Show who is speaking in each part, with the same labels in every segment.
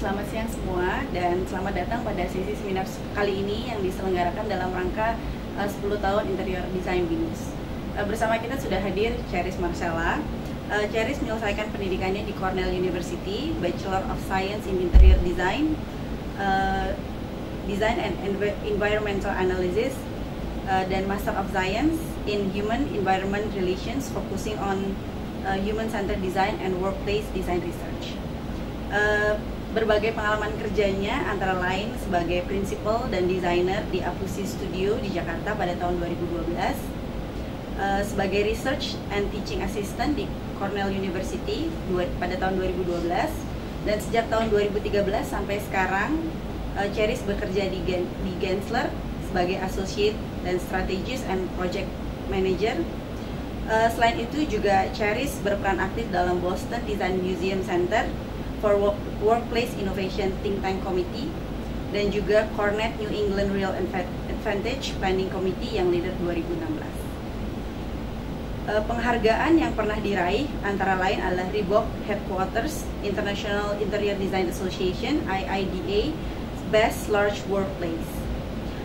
Speaker 1: Selamat siang semua dan selamat datang pada sesi seminar kali ini yang diselenggarakan dalam rangka 10 tahun Interior Design BINUS. Bersama kita sudah hadir Charis Marcella. Charis menyelesaikan pendidikannya di Cornell University, Bachelor of Science in Interior Design, Design and Environmental Analysis, dan Master of Science in Human Environment Relations, focusing on Human-Centered Design and Workplace Design Research. Berbagai pengalaman kerjanya antara lain sebagai principal dan designer di Apusi Studio di Jakarta pada tahun 2012, sebagai research and teaching assistant di Cornell University pada tahun 2012, dan sejak tahun 2013 sampai sekarang Charis bekerja di Gensler sebagai associate dan strategist and project manager. Selain itu juga Charis berperan aktif dalam Boston Design Museum Center for Workplace Innovation Think Tank Committee dan juga Cornet New England Real Advantage Planning Committee yang leader 2016. Penghargaan yang pernah diraih antara lain adalah Reebok Headquarters International Interior Design Association (IIDA) Best Large Workplace.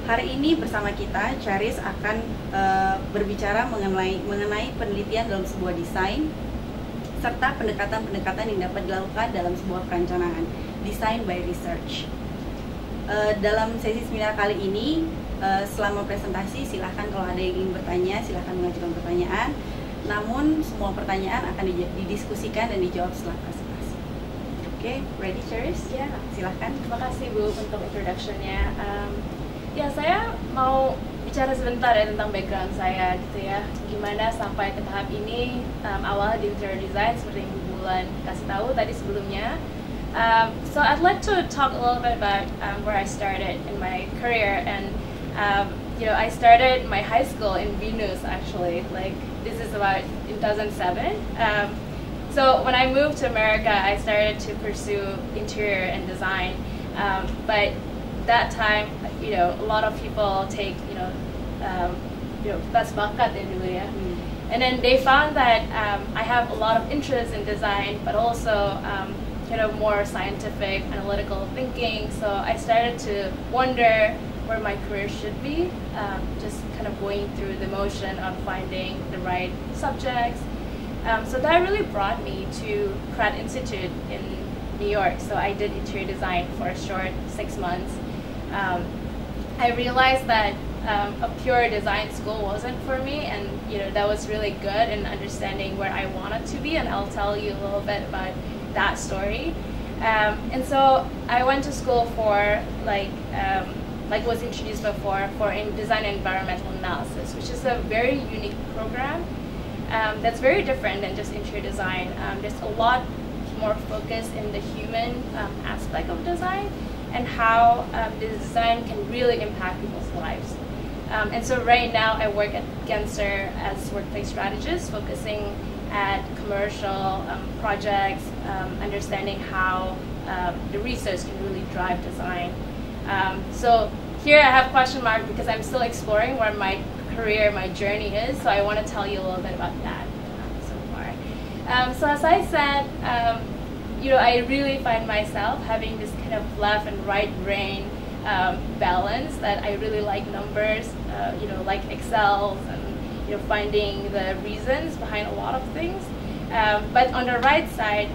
Speaker 1: Hari ini bersama kita, Charis akan berbicara mengenai penelitian dalam sebuah desain serta pendekatan-pendekatan yang dapat dilakukan dalam sebuah perencanaan, design by research. Dalam sesi seminar kali ini, selama presentasi silahkan kalau ada yang ingin bertanya, silahkan mengajukan pertanyaan. Namun semua pertanyaan akan didiskusikan dan dijawab setelah presentasi. Oke, ready, Charis?
Speaker 2: Ya,
Speaker 1: silahkan.
Speaker 2: Terima kasih Bu untuk introduction-nya. Ya, saya mau bicara sebentar ya tentang background saya gitu ya, gimana sampai ke tahap ini. Awalnya di interior design seperti yang Bulan kasih tahu tadi sebelumnya. So I'd like to talk a little bit about where I started in my career, and you know, I started my high school in BINUS actually. Like this is about 2007. So when I moved to America, I started to pursue interior and design, but that time, you know, a lot of people take, tes bakat ya dulu ya. And then they found that I have a lot of interest in design, but also kind of more scientific, analytical thinking. So I started to wonder where my career should be, just kind of going through the motion of finding the right subjects. So that really brought me to Pratt Institute in New York. So I did interior design for a short 6 months. I realized that a pure design school wasn't for me, and you know that was really good in understanding where I wanted to be, and I'll tell you a little bit about that story. And so I went to school for like was introduced before, for in design and environmental analysis, which is a very unique program that's very different than just interior design. There's a lot more focus in the human aspect of design and how the design can really impact people's lives. And so right now I work at Gensler as workplace strategist, focusing at commercial projects, understanding how the research can really drive design. So here I have question mark because I'm still exploring where my career, my journey is, so I want to tell you a little bit about that so far. So as I said, you know, I really find myself having this kind of left and right brain balance, that I really like numbers, you know, like Excels and, you know, finding the reasons behind a lot of things. But on the right side,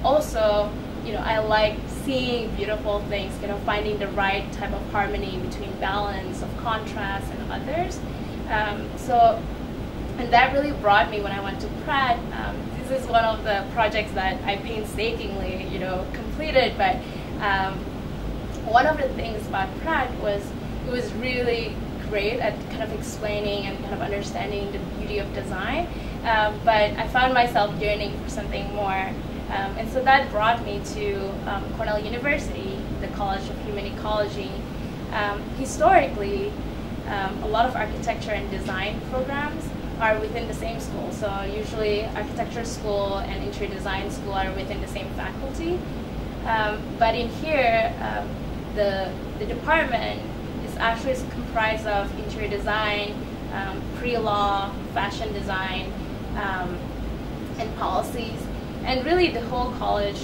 Speaker 2: also, you know, I like seeing beautiful things, you know, finding the right type of harmony between balance of contrast and others. And that really brought me when I went to Pratt. This is one of the projects that I painstakingly, you know, completed. But one of the things about Pratt was it was really great at kind of explaining and kind of understanding the beauty of design. But I found myself yearning for something more. And so that brought me to Cornell University, the College of Human Ecology. Historically, a lot of architecture and design programs are within the same school. So usually architecture school and interior design school are within the same faculty. But in here, the department is actually comprised of interior design, pre-law, fashion design, and policies. And really the whole college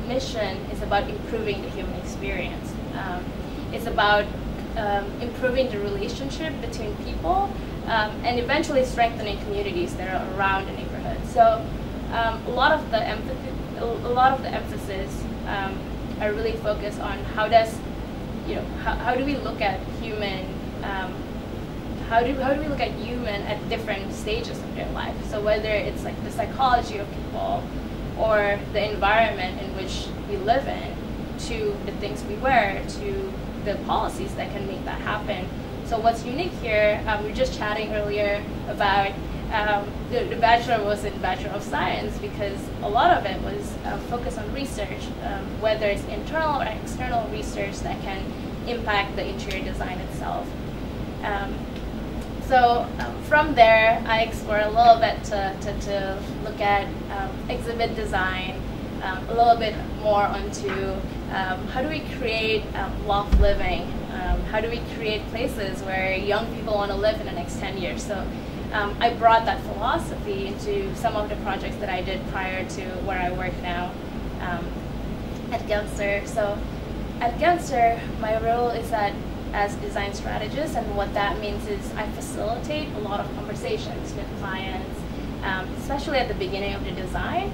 Speaker 2: mission is about improving the human experience. It's about improving the relationship between people and eventually strengthening communities that are around the neighborhood. So a lot of the emphasis are really focused on how do we look at human how do we look at human at different stages of their life. So whether it's like the psychology of people or the environment in which we live in, to the things we wear, to the policies that can make that happen. So what's unique here, we were just chatting earlier about the bachelor was in Bachelor of Science because a lot of it was focused on research, whether it's internal or external research that can impact the interior design itself. So from there, I explored a little bit to look at exhibit design, a little bit more onto how do we create loft living, how do we create places where young people want to live in the next 10 years. So I brought that philosophy into some of the projects that I did prior to where I work now at Genster. So at Genster, my role is as design strategist, and what that means is I facilitate a lot of conversations with clients, especially at the beginning of the design,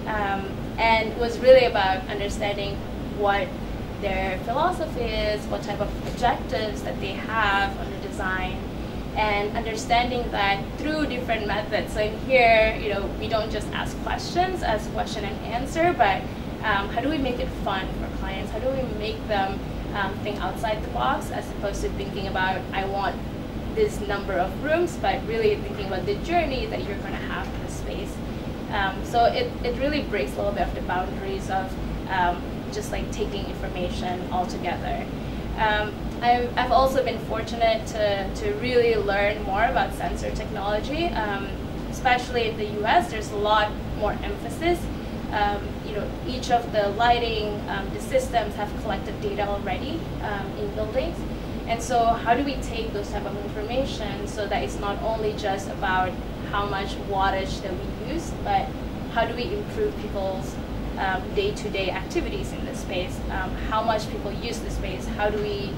Speaker 2: and it was really about understanding what their philosophy is, what type of objectives that they have on the design, and understanding that through different methods. So in here, we don't just ask questions as question and answer, but how do we make it fun for clients? How do we make them think outside the box, as opposed to thinking about, I want this number of rooms, but really thinking about the journey that you're going to have in the space. So it really breaks a little bit of the boundaries of just like taking information all together. I've also been fortunate to really learn more about sensor technology, especially in the US. There's a lot more emphasis. Each of the lighting, the systems have collected data already in buildings. And so how do we take those type of information so that it's not only just about how much wattage that we use, but how do we improve people's day-to-day activities in the space? How much people use the space? How do we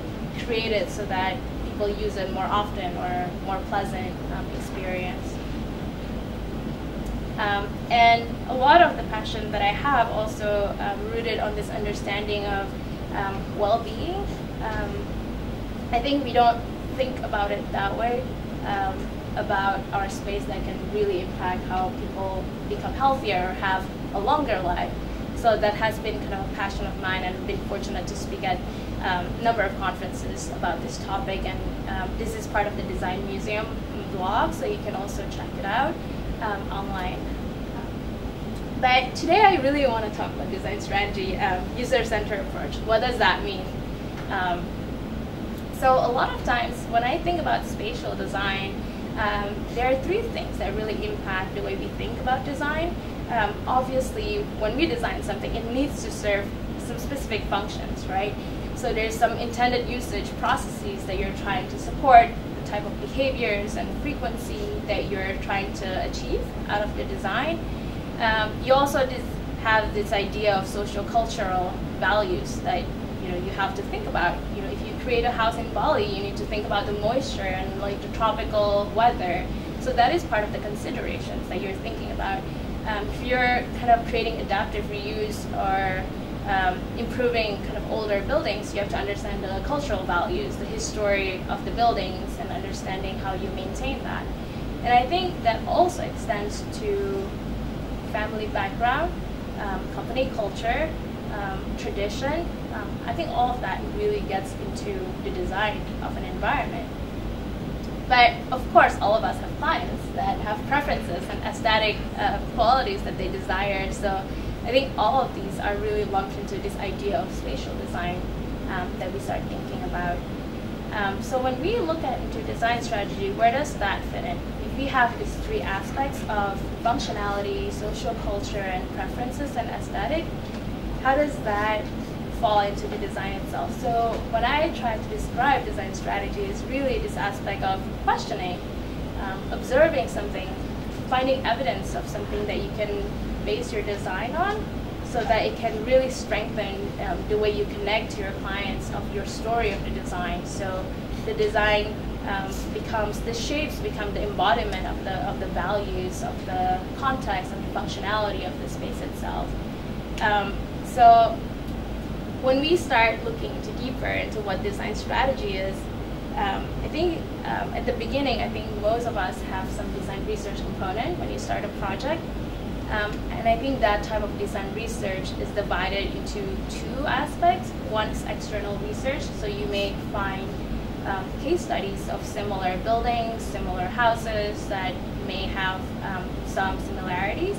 Speaker 2: create it so that people use it more often or more pleasant experience? And a lot of the passion that I have also rooted on this understanding of well-being. I think we don't think about it that way, about our space that can really impact how people become healthier or have a longer life. So that has been kind of a passion of mine, and I've been fortunate to speak at a number of conferences about this topic. And this is part of the Design Museum blog, so you can also check it out online. But today I really want to talk about design strategy, user-centered approach. What does that mean? So a lot of times when I think about spatial design, there are three things that really impact the way we think about design. Obviously, when we design something, it needs to serve some specific functions, right? So there's some intended usage processes that you're trying to support, the type of behaviors and frequency that you're trying to achieve out of the design. You also have this idea of socio-cultural values that you have to think about. If you create a house in Bali, you need to think about the moisture and like the tropical weather. So that is part of the considerations that you're thinking about. If you're kind of creating adaptive reuse or improving kind of older buildings, you have to understand the cultural values, the history of the buildings, and understanding how you maintain that. And I think that also extends to family background, company culture, tradition. I think all of that really gets into the design of an environment. But of course, all of us have clients that have preferences and aesthetic qualities that they desire. So I think all of these are really lumped into this idea of spatial design that we start thinking about. So when we look into design strategy, where does that fit in? If we have these three aspects of functionality, social culture, and preferences and aesthetic, how does that fall into the design itself? So when I try to describe design strategy, it's really this aspect of questioning, observing something, finding evidence of something that you can base your design on, so that it can really strengthen the way you connect to your clients of your story of the design. So the design becomes, the shapes become the embodiment of the values, of the context, and the functionality of the space itself. So when we start looking deeper into what design strategy is, I think at the beginning, I think most of us have some design research component when you start a project. And I think that type of design research is divided into two aspects. One is external research, so you may find case studies of similar buildings, similar houses that may have some similarities.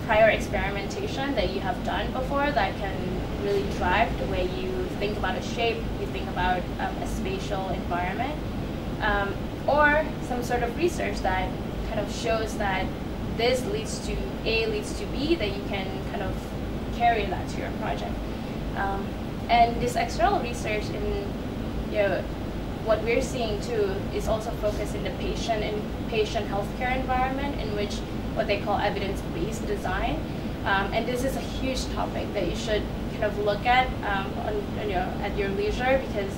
Speaker 2: Prior experimentation that you have done before that can really drive the way you think about a shape, you think about a spatial environment, or some sort of research that kind of shows that this leads to A leads to B, that you can kind of carry that to your project. And this external research in what we're seeing too is also focused in the patient healthcare environment, in which what they call evidence-based design. And this is a huge topic that you should kind of look at at your leisure, because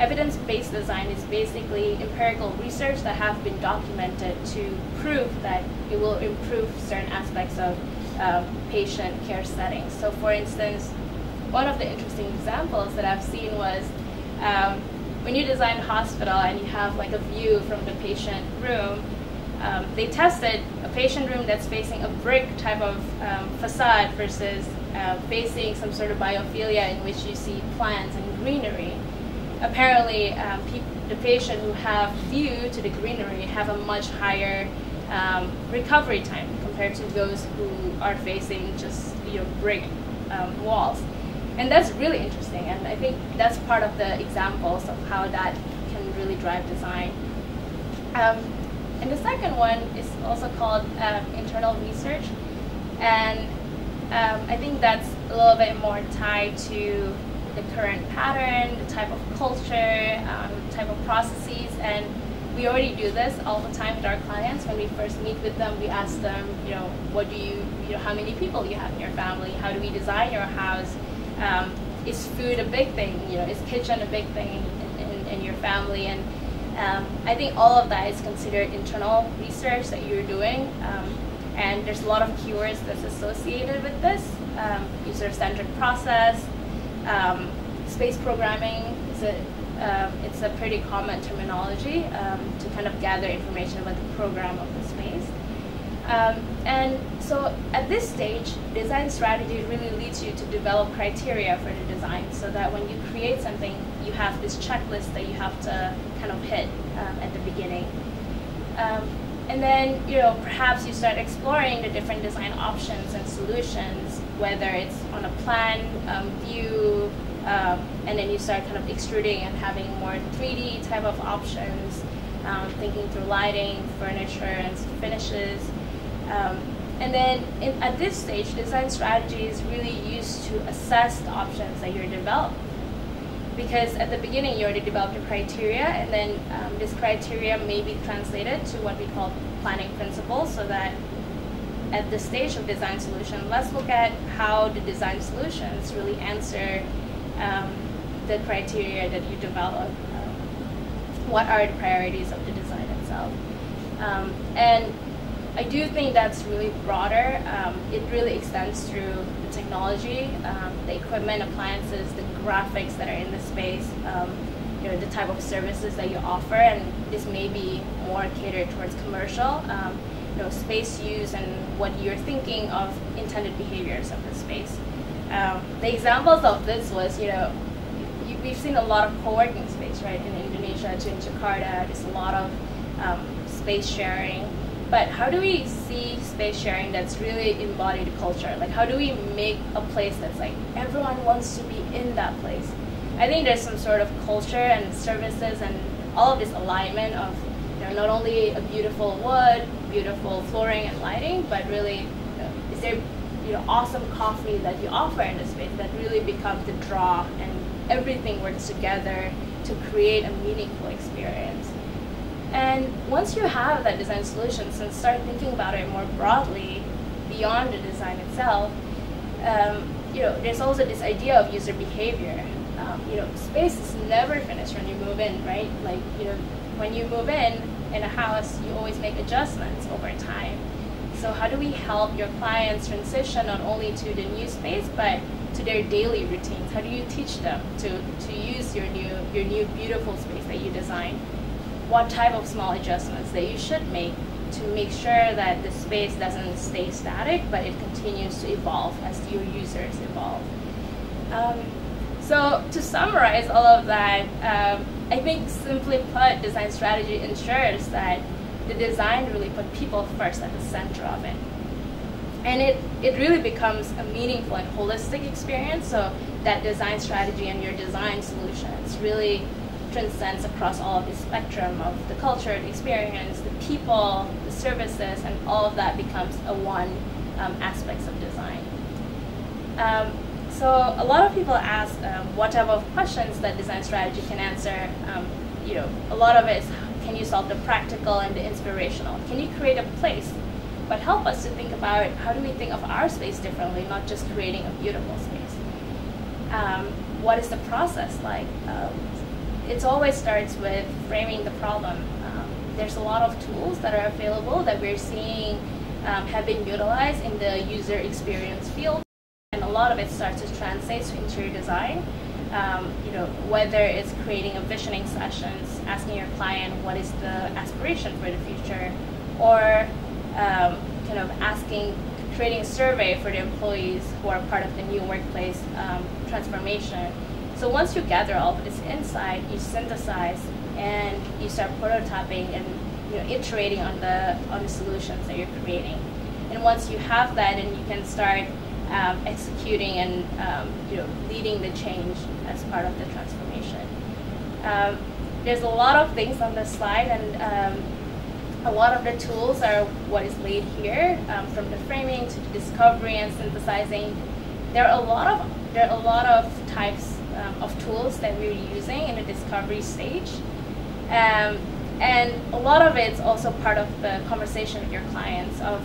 Speaker 2: evidence-based design is basically empirical research that have been documented to prove that it will improve certain aspects of patient care settings. So for instance, one of the interesting examples that I've seen was when you design a hospital and you have like a view from the patient room, they tested a patient room that's facing a brick type of facade versus facing some sort of biophilia in which you see plants and greenery. Apparently, the patient who have view to the greenery have a much higher recovery time compared to those who are facing just brick walls. And that's really interesting, and I think that's part of the examples of how that can really drive design. And the second one is also called internal research, and I think that's a little bit more tied to the current pattern, the type of culture, type of processes, and we already do this all the time with our clients. When we first meet with them, we ask them, what do you how many people you have in your family? How do we design your house? Is food a big thing? Is kitchen a big thing in your family? And I think all of that is considered internal research that you're doing. And there's a lot of keywords that's associated with this. User-centric process, space programming. It's a pretty common terminology to kind of gather information about the program of the space. And so at this stage, design strategy really leads you to develop criteria for the design, so that when you create something, you have this checklist that you have to kind of hit at the beginning. And then, perhaps you start exploring the different design options and solutions, whether it's on a plan, view, and then you start kind of extruding and having more 3D type of options, thinking through lighting, furniture, and finishes. And then at this stage, design strategy is really used to assess the options that you're developing. Because at the beginning, you already developed your criteria, and then this criteria may be translated to what we call planning principles, so that at the stage of design solution, let's look at how the design solutions really answer the criteria that you develop. What are the priorities of the design itself? And I do think that's really broader. It really extends through the technology, the equipment, appliances, the graphics that are in the space, the type of services that you offer, and this may be more catered towards commercial, space use and what you're thinking of intended behaviors of the space. The examples of this was, we've seen a lot of co-working space, right, in Indonesia, in Jakarta. There's a lot of space sharing. But how do we see space sharing that's really embodied culture? Like, how do we make a place that's like everyone wants to be in that place? I think there's some sort of culture and services and all of this alignment of not only a beautiful wood, beautiful flooring and lighting, but really is there awesome coffee that you offer in the space that really becomes the draw, and everything works together to create a meaningful experience. And once you have that design solution, and start thinking about it more broadly beyond the design itself, there's also this idea of user behavior. Space is never finished when you move in, right? Like, when you move in a house, you always make adjustments over time. So how do we help your clients transition not only to the new space, but to their daily routines? How do you teach them to use your new beautiful space that you designed? What type of small adjustments that you should make to make sure that the space doesn't stay static, but it continues to evolve as your users evolve. So to summarize all of that, I think simply put, design strategy ensures that the design really put people first at the center of it. And it really becomes a meaningful and holistic experience, so that design strategy and your design solutions really transcends across all of the spectrum of the culture, the experience, the people, the services, and all of that becomes a one aspects of design. So a lot of people ask what type of questions that design strategy can answer. A lot of it is, can you solve the practical and the inspirational? Can you create a place? But help us to think about, how do we think of our space differently, not just creating a beautiful space? What is the process like? It always starts with framing the problem. There's a lot of tools that are available that we're seeing have been utilized in the user experience field. And a lot of it starts to translate to interior design. Whether it's creating a visioning sessions, asking your client what is the aspiration for the future, or creating a survey for the employees who are part of the new workplace transformation. So once you gather all of this insight, you synthesize and you start prototyping and iterating on the solutions that you're creating. And once you have that, and you can start executing and leading the change as part of the transformation. There's a lot of things on this slide, and a lot of the tools are what is laid here, from the framing to the discovery and synthesizing. There are a lot of types of tools that we're using in the discovery stage. And a lot of it's also part of the conversation with your clients of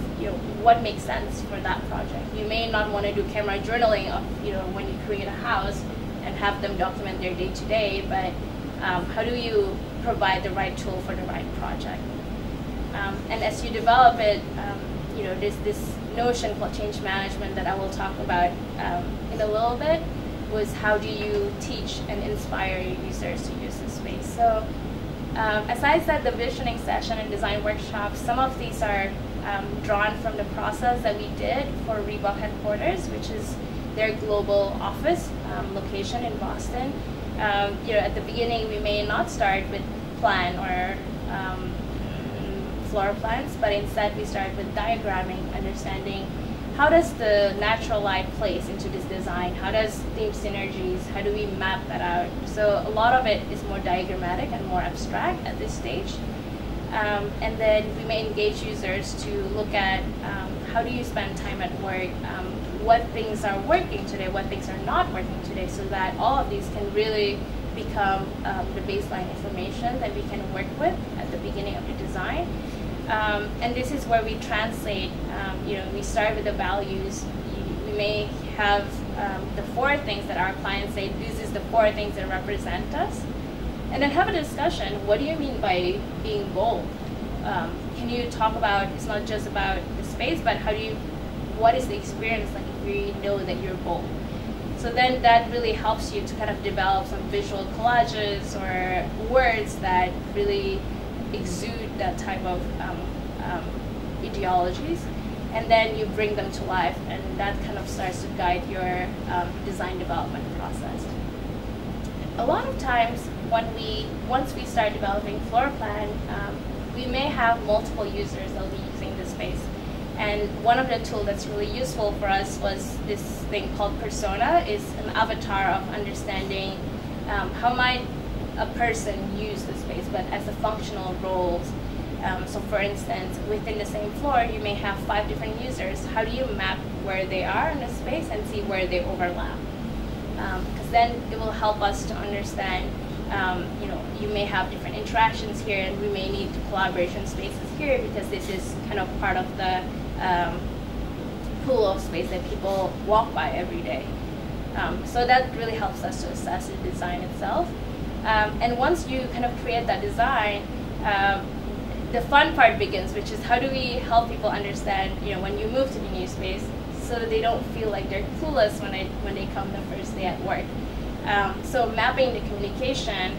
Speaker 2: what makes sense for that project. You may not want to do camera journaling of when you create a house and have them document their day-to-day, but how do you provide the right tool for the right project? And as you develop it, there's this notion called change management that I will talk about in a little bit, was how do you teach and inspire your users to use this space. So aside that, the visioning session and design workshops, some of these are drawn from the process that we did for Reebok headquarters, which is their global office location in Boston. At the beginning, we may not start with plan or floor plans, but instead we start with diagramming, understanding how does the natural light place into this design, how does theme synergies, how do we map that out? So a lot of it is more diagrammatic and more abstract at this stage. And then we may engage users to look at how do you spend time at work, what things are working today, what things are not working today, so that all of these can really become the baseline information that we can work with at the beginning of the design. And this is where we translate, we start with the values. We may have the 4 things that our clients say, this is the 4 things that represent us. And then have a discussion, what do you mean by being bold? Can you talk about, it's not just about the space, but what is the experience like if we know that you're bold? So then that really helps you to kind of develop some visual collages or words that really exude that type of ideologies, and then you bring them to life, and that kind of starts to guide your design development process. A lot of times once we start developing floor plan, we may have multiple users that will be using the space. And one of the tools that's really useful for us was this thing called Persona. Is an avatar of understanding how might a person use the space, but as a functional roles. So for instance, within the same floor, you may have 5 different users. How do you map where they are in the space and see where they overlap? Because then it will help us to understand, you may have different interactions here, and we may need collaboration spaces here, because this is kind of part of the pool of space that people walk by every day. So that really helps us to assess the design itself. And once you kind of create that design, the fun part begins, which is how do we help people understand, when you move to the new space, so that they don't feel like they're clueless when they come the first day at work. So mapping the communication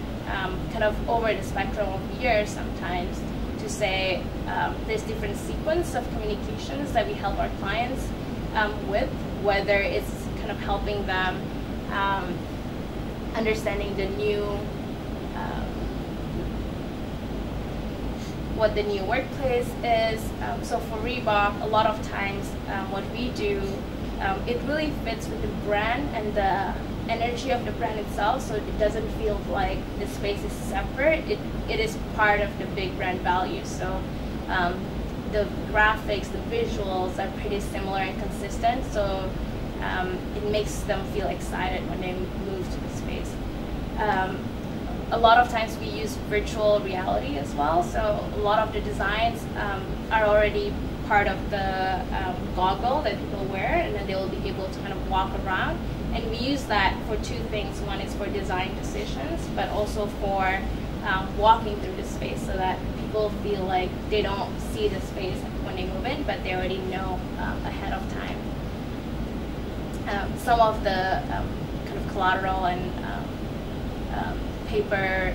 Speaker 2: kind of over the spectrum of years sometimes to say there's different sequence of communications that we help our clients with, whether it's kind of helping them understanding the new what the new workplace is. So for Reebok, a lot of times what we do, it really fits with the brand and the energy of the brand itself, so it doesn't feel like the space is separate. It is part of the big brand value. So the graphics, the visuals are pretty similar and consistent, so it makes them feel excited when they move to the space. A lot of times we use virtual reality as well, so a lot of the designs are already part of the goggle that people wear, and then they will be able to kind of walk around. And we use that for two things. One is for design decisions, but also for walking through the space, so that people feel like they don't see the space when they move in, but they already know ahead of time. Some of the kind of collateral and paper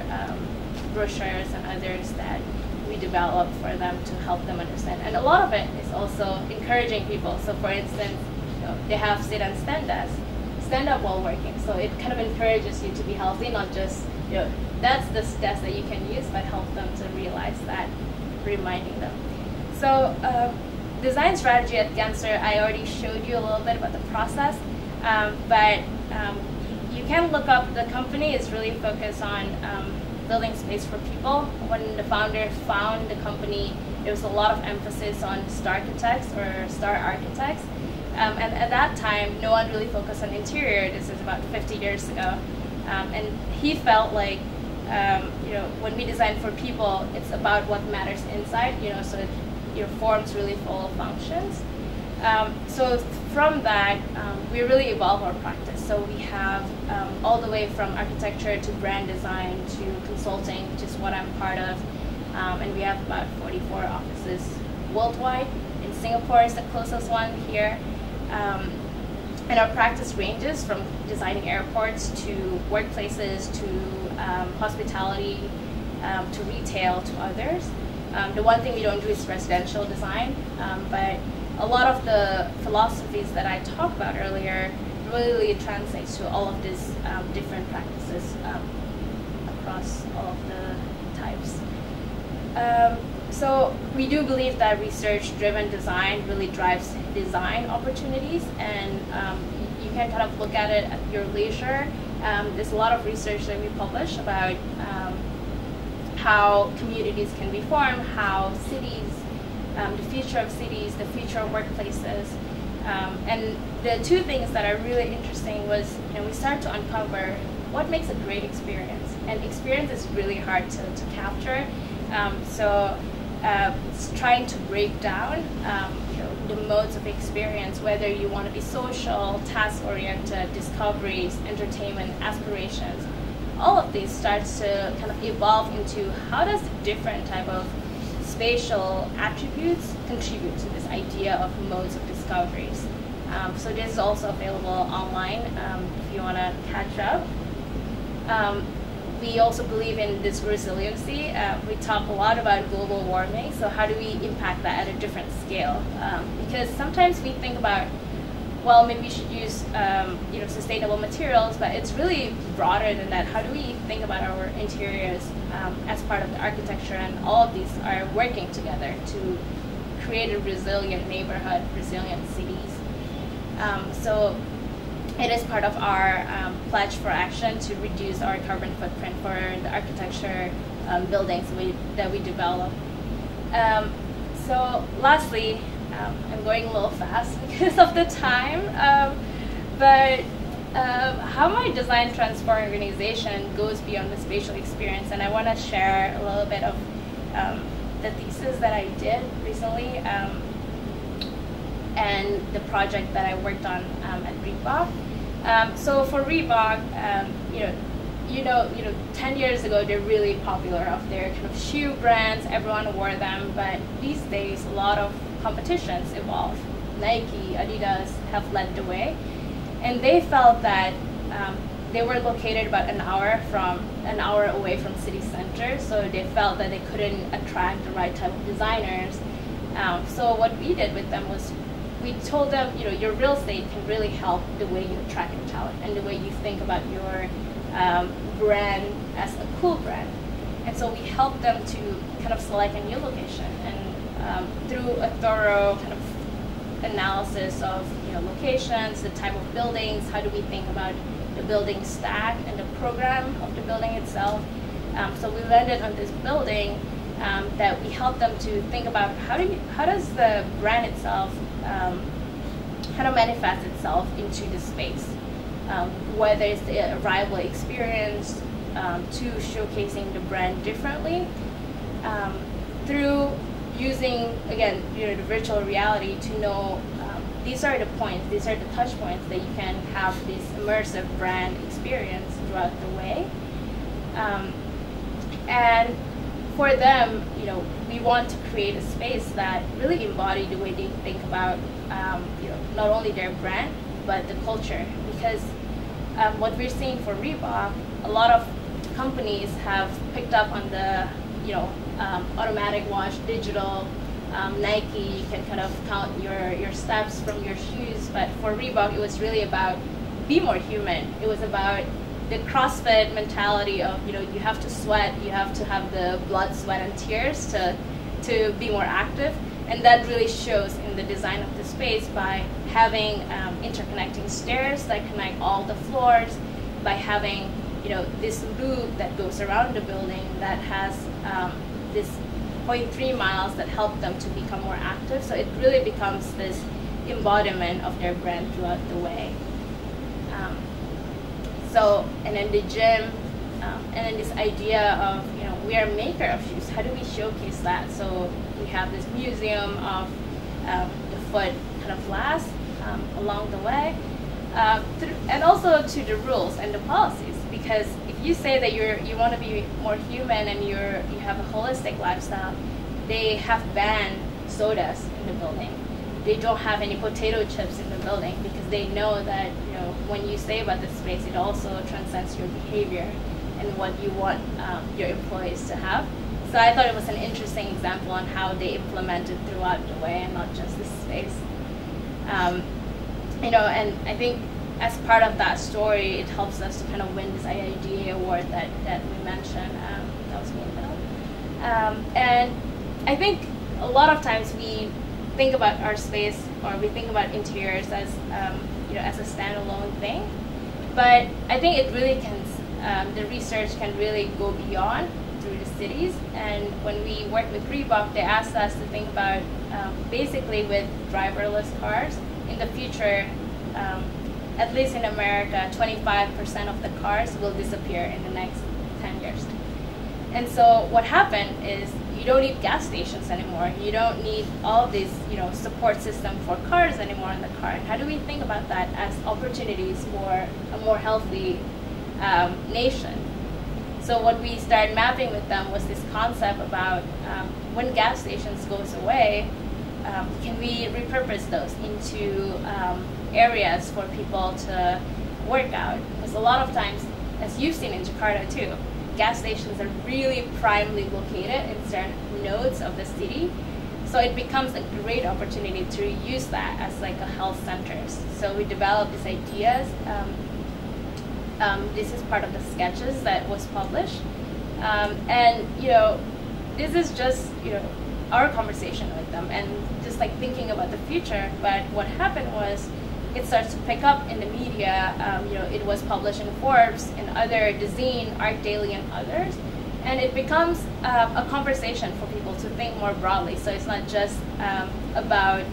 Speaker 2: brochures and others that we develop for them to help them understand. And a lot of it is also encouraging people. So for instance, they have sit and stand desks. Stand up while working, so it kind of encourages you to be healthy, not just that's the desk that you can use, but help them to realize that, reminding them. So design strategy at Gensler, I already showed you a little bit about the process, but you can look up, the company is really focused on building space for people. When the founder found the company, there was a lot of emphasis on star architects or star architects. And at that time, no one really focused on interior. This is about 50 years ago. And he felt like, when we design for people, it's about what matters inside, so your form's really full of functions. So from that, we really evolve our practice. So we have all the way from architecture to brand design to consulting, which is what I'm part of. And we have about 44 offices worldwide. In Singapore is the closest one here. And our practice ranges from designing airports to workplaces to hospitality to retail to others. The one thing we don't do is residential design, but a lot of the philosophies that I talked about earlier really translates to all of these different practices across all of the types. So we do believe that research-driven design really drives design opportunities, and you can kind of look at it at your leisure. There's a lot of research that we publish about how communities can be formed, how cities, the future of cities, the future of workplaces. And the two things that are really interesting was, we start to uncover what makes a great experience. And experience is really hard to capture. So trying to break down the modes of experience, whether you want to be social, task-oriented, discoveries, entertainment, aspirations, all of these starts to kind of evolve into how does different type of spatial attributes contribute to this idea of modes of discoveries. So this is also available online if you want to catch up. We also believe in this resiliency. We talk a lot about global warming, so how do we impact that at a different scale? Because sometimes we think about, well, maybe we should use sustainable materials, but it's really broader than that. How do we think about our interiors as part of the architecture, and all of these are working together to create a resilient neighborhood, resilient cities. So it is part of our pledge for action to reduce our carbon footprint for the architecture buildings that we develop. So lastly, I'm going a little fast because of the time, but how my design transform organization goes beyond the spatial experience, and I want to share a little bit of the thesis that I did recently. and the project that I worked on at Reebok. So for Reebok, 10 years ago they're really popular of their kind of shoe brands. Everyone wore them, but these days a lot of competitions evolved. Nike, Adidas have led the way, and they felt that they were located about an hour away from city center, so they felt that they couldn't attract the right type of designers. So what we did with them was we told them, your real estate can really help the way you attract your talent and the way you think about your brand as a cool brand. And so we helped them to kind of select a new location, and through a thorough kind of analysis of locations, the type of buildings, how do we think about the building stack and the program of the building itself. So we landed on this building that we helped them to think about how does the brand itself kind of manifest itself into the space, whether it's the arrival experience to showcasing the brand differently through using, again, the virtual reality to know these are the points, these are the touch points that you can have this immersive brand experience throughout the way. And for them, we want to create a space that really embodies the way they think about, not only their brand, but the culture. Because what we're seeing for Reebok, a lot of companies have picked up on the, automatic watch, digital, Nike, you can kind of count your steps from your shoes. But for Reebok, it was really about be more human. It was about the CrossFit mentality of, you have to sweat, you have to have the blood, sweat, and tears to be more active. And that really shows in the design of the space by having interconnecting stairs that connect all the floors, by having this loop that goes around the building that has this 0.3 miles that help them to become more active. So it really becomes this embodiment of their brand throughout the way. And then the gym, and then this idea of, we are a maker of shoes. How do we showcase that? So we have this museum of the foot kind of last along the way, and also to the rules and the policies. Because if you say that you want to be more human and you have a holistic lifestyle, they have banned sodas in the building. They don't have any potato chips in the building because they know that when you say about this space, it also transcends your behavior and what you want your employees to have. So I thought it was an interesting example on how they implemented throughout the way and not just this space. And I think as part of that story, it helps us to kind of win this IIDA award that we mentioned. That was me in the middle. And I think a lot of times we think about our space, or we think about interiors as as a standalone thing, but I think it really can. The research can really go beyond through the cities. And when we worked with Reebok, they asked us to think about basically with driverless cars in the future. At least in America, 25% of the cars will disappear in the next 10 years. And so what happened is you don't need gas stations anymore. You don't need all this, support system for cars anymore in the car. And how do we think about that as opportunities for a more healthy nation? So what we started mapping with them was this concept about when gas stations goes away, can we repurpose those into areas for people to work out? Because a lot of times, as you've seen in Jakarta too, gas stations are really primarily located in certain nodes of the city. So it becomes a great opportunity to use that as like a health centers. So we developed these ideas. This is part of the sketches that was published. And this is just our conversation with them and just like thinking about the future. But what happened was it starts to pick up in the media. It was published in Forbes and other Dezeen, Art Daily, and others. And it becomes a conversation for people to think more broadly. So it's not just about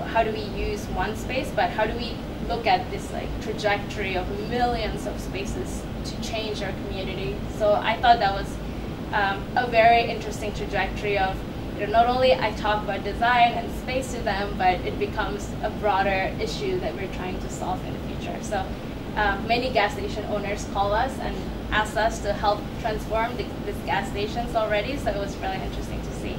Speaker 2: how do we use one space, but how do we look at this like trajectory of millions of spaces to change our community. So I thought that was a very interesting trajectory of not only I talk about design and space to them, but it becomes a broader issue that we're trying to solve in the future. So many gas station owners call us and ask us to help transform these gas stations already, so it was really interesting to see.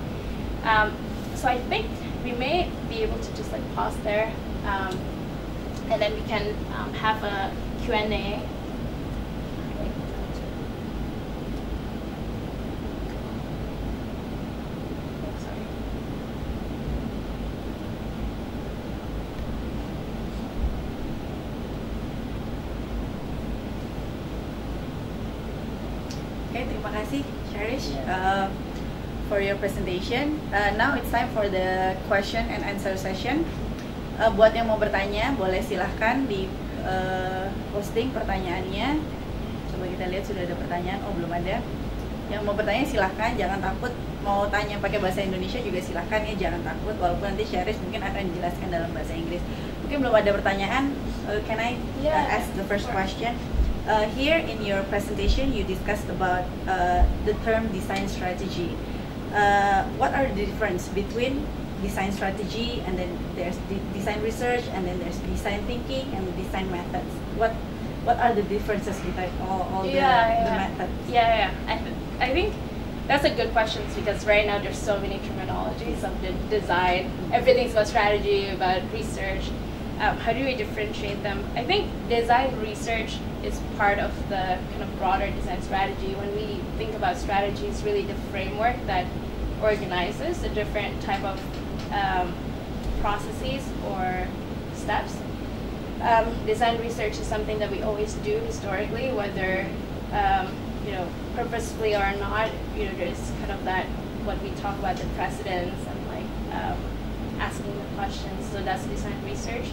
Speaker 2: So I think we may be able to just like pause there, and then we can have a Q&A.
Speaker 1: Okay, terima kasih Cherish for your presentation. Now it's time for the question and answer session. Buat yang mau bertanya, boleh silahkan di posting pertanyaannya. Coba kita lihat sudah ada pertanyaan. Oh, belum ada. Yang mau bertanya silahkan, jangan takut. Mau tanya pakai bahasa Indonesia juga silahkan ya, jangan takut. Walaupun nanti Cherish mungkin akan dijelaskan dalam bahasa Inggris. Mungkin belum ada pertanyaan. Can I ask the first question? Here in your presentation, you discussed about the term design strategy. What are the difference between design strategy and then there's design research and then there's design thinking and design methods? What are the differences between all the methods?
Speaker 2: I think that's a good question because right now there's so many terminologies of the design. Everything's about strategy, about research. How do we differentiate them? I think design research is part of the kind of broader design strategy. When we think about strategy, it's really the framework that organizes the different type of processes or steps. Design research is something that we always do historically, whether purposefully or not. There's kind of that what we talk about the precedents and like asking the questions. So that's design research.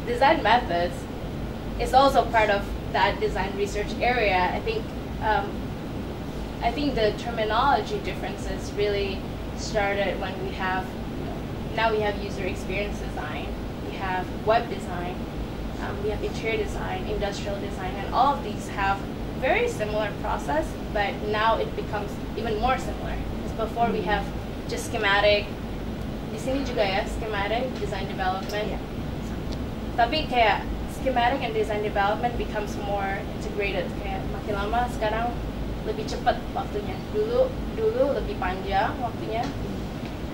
Speaker 2: Design methods is also part of that design research area. I think the terminology differences really started when we have now we have user experience design, we have web design, we have interior design, industrial design, and all of these have very similar process, but now it becomes even more similar. Because before we have just schematic, di sini juga ya schematic design development. Yeah. Tapi kayak schematic and design development becomes more integrated. Kayak makin lama sekarang lebih cepat waktunya. Dulu lebih panjang waktunya,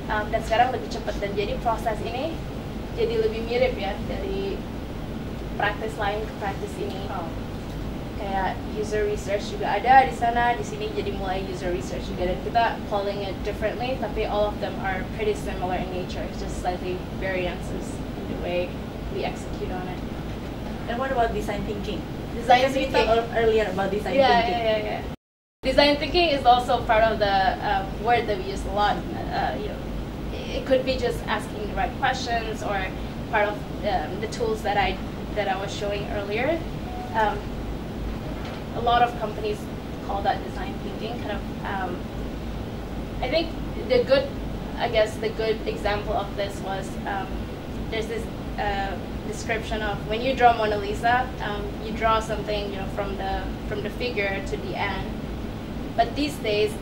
Speaker 2: dan sekarang lebih cepat. Dan jadi proses ini jadi lebih mirip ya dari praktis lain ke praktis ini. Kayak user research juga ada di sana, di sini jadi mulai user research juga, dan kita calling it differently, tapi all of them are pretty similar in nature, just slightly variances in the way we execute on it.
Speaker 1: And what about design thinking?
Speaker 2: Design
Speaker 1: because
Speaker 2: thinking.
Speaker 1: we talked earlier about design thinking.
Speaker 2: Yeah. Design thinking is also part of the word that we use a lot. It could be just asking the right questions, or part of the tools that I was showing earlier. A lot of companies call that design thinking. I think the good example of this was there's this description of when you draw Mona Lisa, you draw something from the figure to the end. But these days,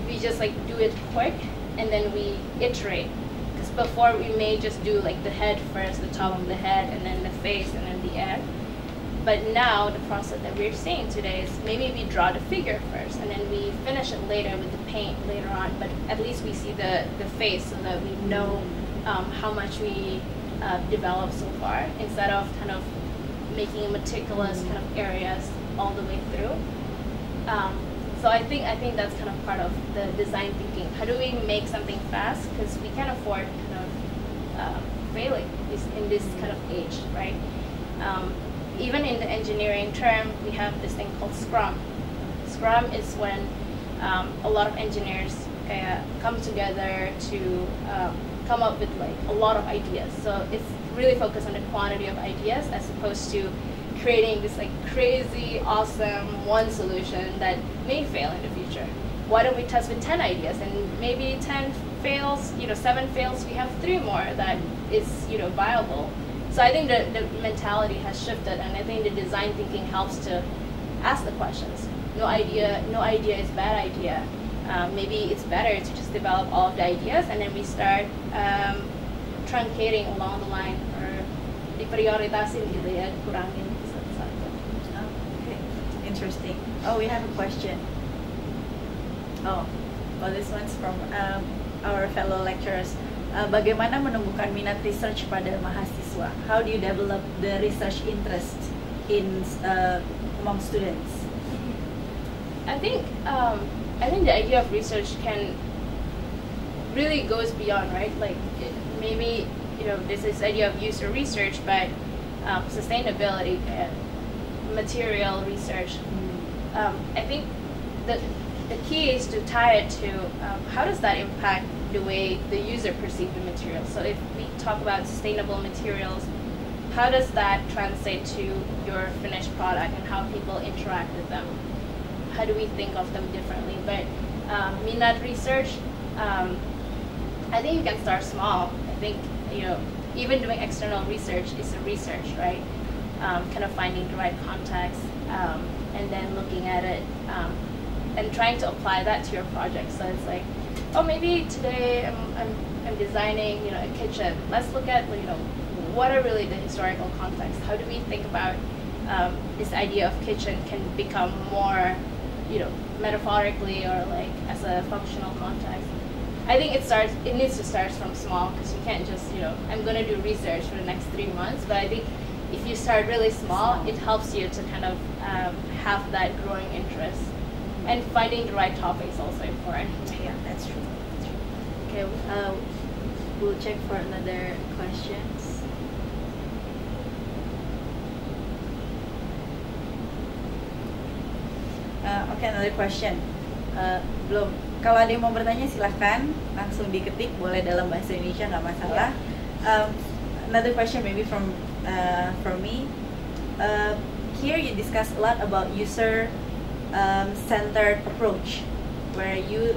Speaker 2: we just like do it quick and then we iterate. Because before we may just do like the head first, the top of the head, and then the face, and then the end. But now the process that we're seeing today is maybe we draw the figure first and then we finish it later with the paint later on, but at least we see the face so that we know how much we developed so far, instead of kind of making meticulous kind of areas all the way through. So I think that's kind of part of the design thinking. How do we make something fast? Because we can't afford kind of failing in this kind of age, right? Even in the engineering term, we have this thing called Scrum. Scrum is when a lot of engineers come together to come up with like a lot of ideas. So it's really focused on the quantity of ideas as opposed to creating this like crazy, awesome one solution that may fail in the future. Why don't we test with 10 ideas and maybe 10 fails, 7 fails, we have 3 more that is, viable. So I think the mentality has shifted, and I think the design thinking helps to ask the questions. No idea is bad idea. maybe it's better to just develop all of the ideas and then we start truncating along the line or diprioritasin gitu ya, kurangin satu-satu.
Speaker 1: Okay, interesting. Oh, we have a question. Oh, well, this one's from our fellow lecturers. Bagaimana menumbuhkan minat research pada mahasiswa? How do you develop the research interest in among students?
Speaker 2: I think the idea of research can really goes beyond, right? Like maybe there's this idea of user research, but sustainability, material research. I think that the key is to tie it to how does that impact the way the user perceives the material. So if we talk about sustainable materials, how does that translate to your finished product and how people interact with them? How do we think of them differently? But minat research, I think you can start small. I think even doing external research is a research, right? Kind of finding the right context and then looking at it and trying to apply that to your project. So it's like, oh, maybe today I'm designing a kitchen. Let's look at what are really the historical context. How do we think about this idea of kitchen can become more metaphorically or like as a functional context. I think it needs to start from small because you can't just I'm going to do research for the next 3 months. But I think if you start really small, it helps you to kind of have that growing interest. And finding the right topic is also important.
Speaker 1: Yeah, that's true. Okay, we'll check for another questions. Okay, another question. Belum. Kalau ada yang mau bertanya silahkan langsung diketik, boleh dalam bahasa Indonesia nggak masalah. Another question maybe from me. Here you discuss a lot about user centered approach, where you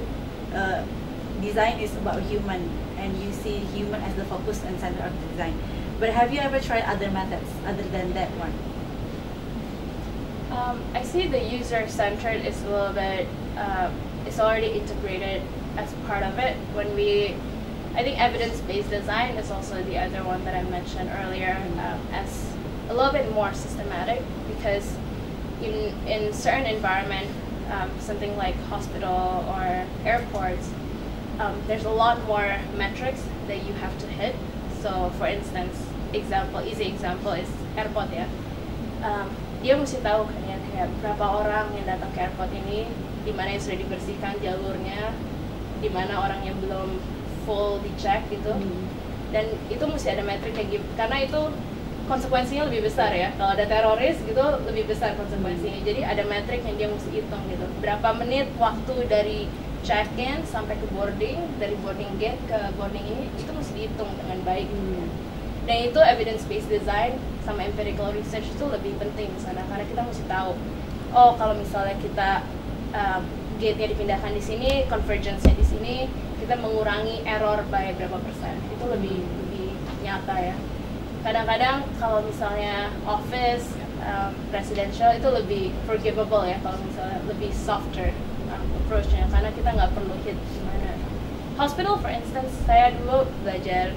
Speaker 1: design is about human and you see human as the focus and center of the design. But have you ever tried other methods other than that one?
Speaker 2: I see the user centered is a little bit it's already integrated as part of it. I think evidence-based design is also the other one that I mentioned earlier as a little bit more systematic, because in certain environment, something like hospital or airports, there's a lot more metrics that you have to hit. So for instance, easy example is airport ya. Dia mesti tahu kan ya, kayak berapa orang yang datang ke airport ini, di mana yang sudah dibersihkan jalurnya, di mana orang yang belum full dicek gitu. Dan itu mesti ada metrik kayak gitu, karena itu konsekuensinya lebih besar ya. Kalau ada teroris gitu lebih besar konsekuensinya. Jadi ada metrik yang dia mesti hitung gitu. Berapa menit waktu dari check-in sampai ke boarding, dari boarding gate ke boarding ini, itu mesti dihitung dengan baik. Dan itu evidence-based design sama empirical research itu lebih penting di sana, karena kita mesti tahu, oh kalau misalnya kita gate-nya dipindahkan di sini, convergence-nya di sini, kita mengurangi error by berapa persen. Itu lebih nyata ya. Kadang-kadang kalau misalnya office, residential itu lebih forgivable ya, kalau misalnya lebih softer approach-nya, karena kita nggak perlu hit gimana. Hospital for instance, saya dulu belajar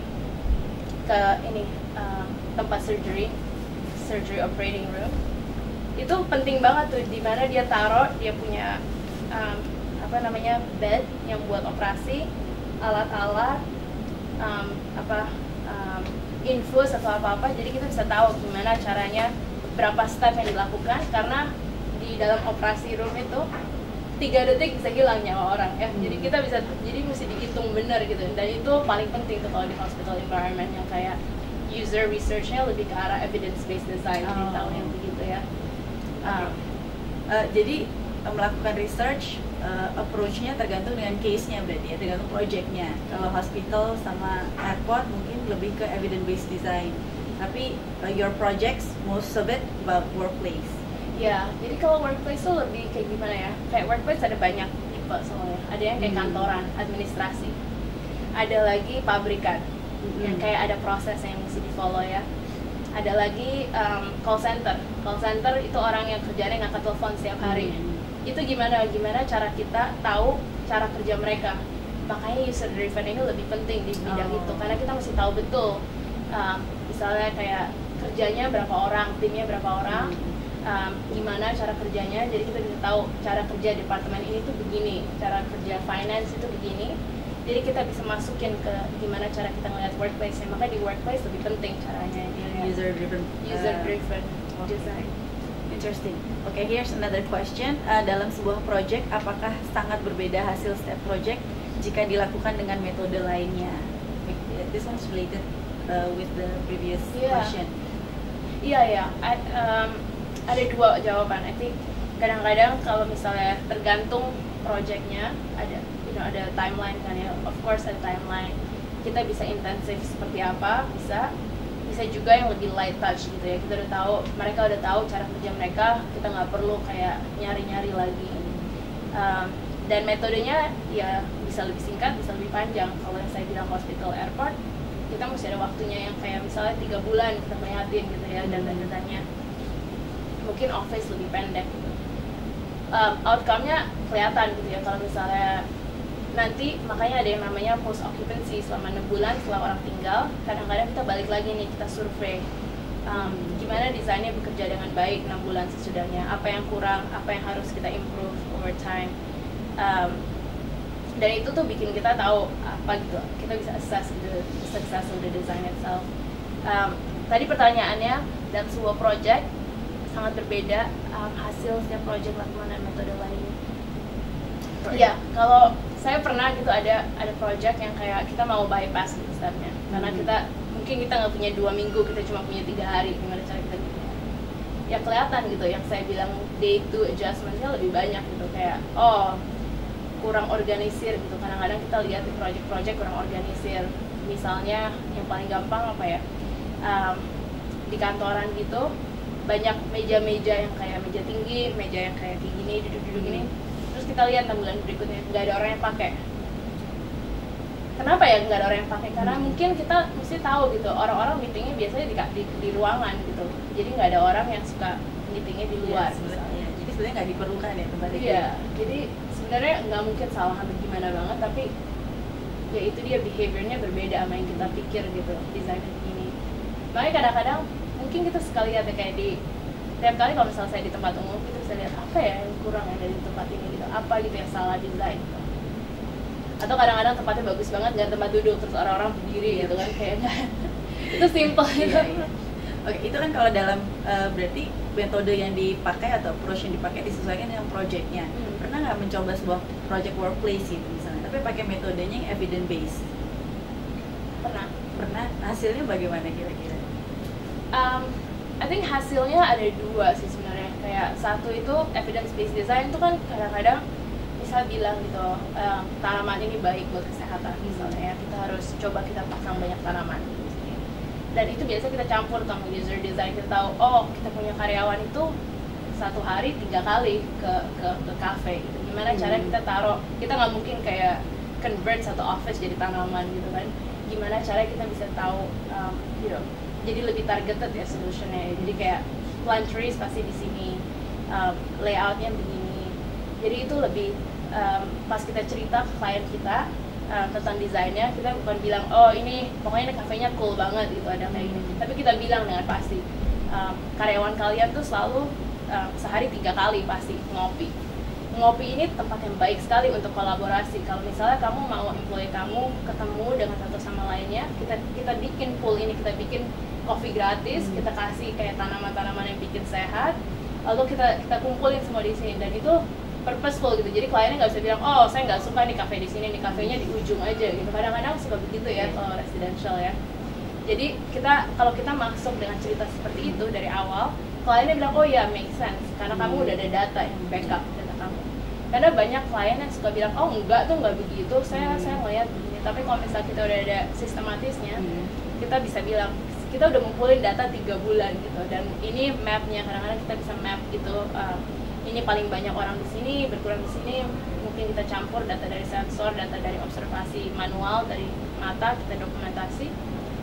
Speaker 2: ke ini tempat surgery operating room. Itu penting banget tuh, di mana dia taruh, dia punya bed yang buat operasi, alat-alat, infus atau apa-apa. Jadi kita bisa tahu gimana caranya, berapa step yang dilakukan, karena di dalam operasi room itu 3 detik bisa hilang nyawa orang ya. Jadi kita jadi mesti dihitung benar gitu. Dan itu paling penting tuh kalau di hospital environment yang kayak user research-nya lebih ke arah evidence-based design, jadi tahu yang begitu ya.
Speaker 1: Jadi melakukan research approach-nya tergantung dengan case-nya berarti ya, tergantung project-nya. Kalau hospital sama airport mungkin lebih ke evidence-based design. Tapi your projects most of it about workplace.
Speaker 2: Ya, jadi kalau workplace tuh lebih kayak gimana ya? Kayak workplace ada banyak tipe soalnya. Ada yang kayak kantoran, administrasi. Ada lagi pabrikan, yang kayak ada proses yang mesti di-follow ya. Ada lagi call center. Call center itu orang yang kerjanya ngangkat telepon setiap hari. Itu gimana cara kita tahu cara kerja mereka. Makanya user driven ini lebih penting di bidang itu, karena kita mesti tahu betul misalnya kayak kerjanya berapa orang, timnya berapa orang, gimana cara kerjanya. Jadi kita bisa tahu cara kerja departemen ini tuh begini, cara kerja finance itu begini. Jadi kita bisa masukin ke gimana cara kita ngeliat workplace-nya. Makanya di workplace lebih penting caranya
Speaker 1: user driven
Speaker 2: design.
Speaker 1: Interesting. Okay, here's another question. Dalam sebuah project, apakah sangat berbeda hasil setiap project jika dilakukan dengan metode lainnya? This one's related with the previous question.
Speaker 2: Iya. Ada dua jawaban. I think kadang-kadang kalau misalnya tergantung projectnya, ada timeline kan ya. Of course ada timeline. Kita bisa intensif seperti apa, bisa juga yang lebih light touch gitu ya. Kita udah tahu, mereka udah tahu cara kerja mereka, kita nggak perlu kayak nyari-nyari lagi. Dan metodenya ya bisa lebih singkat, bisa lebih panjang. Kalau yang saya bilang hospital airport, kita mesti ada waktunya yang kayak misalnya 3 bulan kita ngeliatin gitu ya, data-datanya. Mungkin office lebih pendek gitu. Outcome-nya kelihatan gitu ya. Kalau misalnya nanti, makanya ada yang namanya post occupancy, selama 6 bulan setelah orang tinggal, kadang-kadang kita balik lagi nih, kita survei gimana desainnya bekerja dengan baik 6 bulan sesudahnya, apa yang kurang, apa yang harus kita improve over time. Dan itu tuh bikin kita tahu apa gitu, kita bisa assess the success of the design itself. Tadi pertanyaannya, dalam sebuah project sangat berbeda hasil setiap project lakukan dan metode lainnya. Iya, kalau saya pernah gitu ada project yang kayak kita mau bypass gitu stepnya, karena mungkin kita nggak punya 2 minggu, kita cuma punya 3 hari, gimana cara kita gitu ya. Kelihatan gitu, yang saya bilang day to adjustmentnya lebih banyak gitu, kayak kurang organisir gitu. Kadang-kadang kita lihat di project-project kurang organisir. Misalnya yang paling gampang apa ya, di kantoran gitu banyak meja-meja yang kayak meja tinggi, meja yang kayak gini, duduk-duduk gini. Terus kita lihat bulan berikutnya nggak ada orang yang pakai. Kenapa ya nggak ada orang yang pakai? Karena mungkin kita mesti tahu gitu, orang-orang meetingnya biasanya di ruangan gitu. Jadi nggak ada orang yang suka meetingnya di luar.
Speaker 1: Ya, jadi sebenarnya nggak diperlukan ya tempat itu.
Speaker 2: Iya, jadi sebenarnya nggak mungkin salah atau gimana banget, tapi ya itu dia behaviornya berbeda sama yang kita pikir gitu, desain ini. Makanya kadang-kadang mungkin kita suka lihat ya, kayak di tiap kali kalau misalnya saya di tempat umum, kita bisa lihat apa ya yang kurang ya dari tempat ini gitu, apa gitu yang salah desain gitu. Atau kadang-kadang tempatnya bagus banget, nggak tempat duduk, terus orang-orang berdiri gitu kan, kayaknya itu simple gitu.
Speaker 1: Iya. Oke, itu kan kalau dalam berarti metode yang dipakai atau approach yang dipakai disesuaikan dengan projectnya. Pernah nggak mencoba sebuah project workplace gitu misalnya, tapi pakai metodenya yang evidence based? Pernah. Hasilnya bagaimana kira-kira?
Speaker 2: I think hasilnya ada dua sih sebenarnya. Kayak satu itu evidence based design itu kan kadang-kadang bisa bilang gitu, tanaman ini baik buat kesehatan misalnya ya, kita harus coba kita pasang banyak tanaman. Dan itu biasa kita campur sama user design. Kita tahu, kita punya karyawan itu 1 hari 3 kali ke cafe gitu. Gimana cara kita taruh, kita nggak mungkin kayak convert satu office jadi tanaman gitu kan. Gimana cara kita bisa tahu jadi lebih targeted ya solutionnya. Jadi kayak plant trees pasti di sini, layoutnya begini. Jadi itu lebih pas kita cerita ke klien kita tentang desainnya, kita bukan bilang ini pokoknya ini kafenya cool banget gitu, ada kayak gini. Tapi kita bilang dengan pasti karyawan kalian tuh selalu sehari 3 kali pasti ngopi ini tempat yang baik sekali untuk kolaborasi. Kalau misalnya kamu mau employee kamu ketemu dengan satu sama lainnya, kita bikin pool ini, kita bikin coffee gratis, kita kasih kayak tanaman-tanaman yang bikin sehat, lalu kita kumpulin semua di sini, dan itu purposeful gitu. Jadi kliennya nggak bisa bilang saya nggak suka nih kafe di sini, nih kafenya di ujung aja gitu. Kadang-kadang suka begitu ya kalau residential ya. Jadi kalau kita masuk dengan cerita seperti itu dari awal, kliennya bilang ya make sense, karena kamu udah ada data yang backup data kamu. Karena banyak klien yang suka bilang enggak tuh nggak begitu, saya ngeliat begini. Tapi kalau misalnya kita udah ada sistematisnya, kita bisa bilang kita udah ngumpulin data 3 bulan gitu, dan ini mapnya. Kadang-kadang kita bisa map gitu, ini paling banyak orang di sini, berkurang di sini. Mungkin kita campur data dari sensor, data dari observasi manual, dari mata, kita dokumentasi.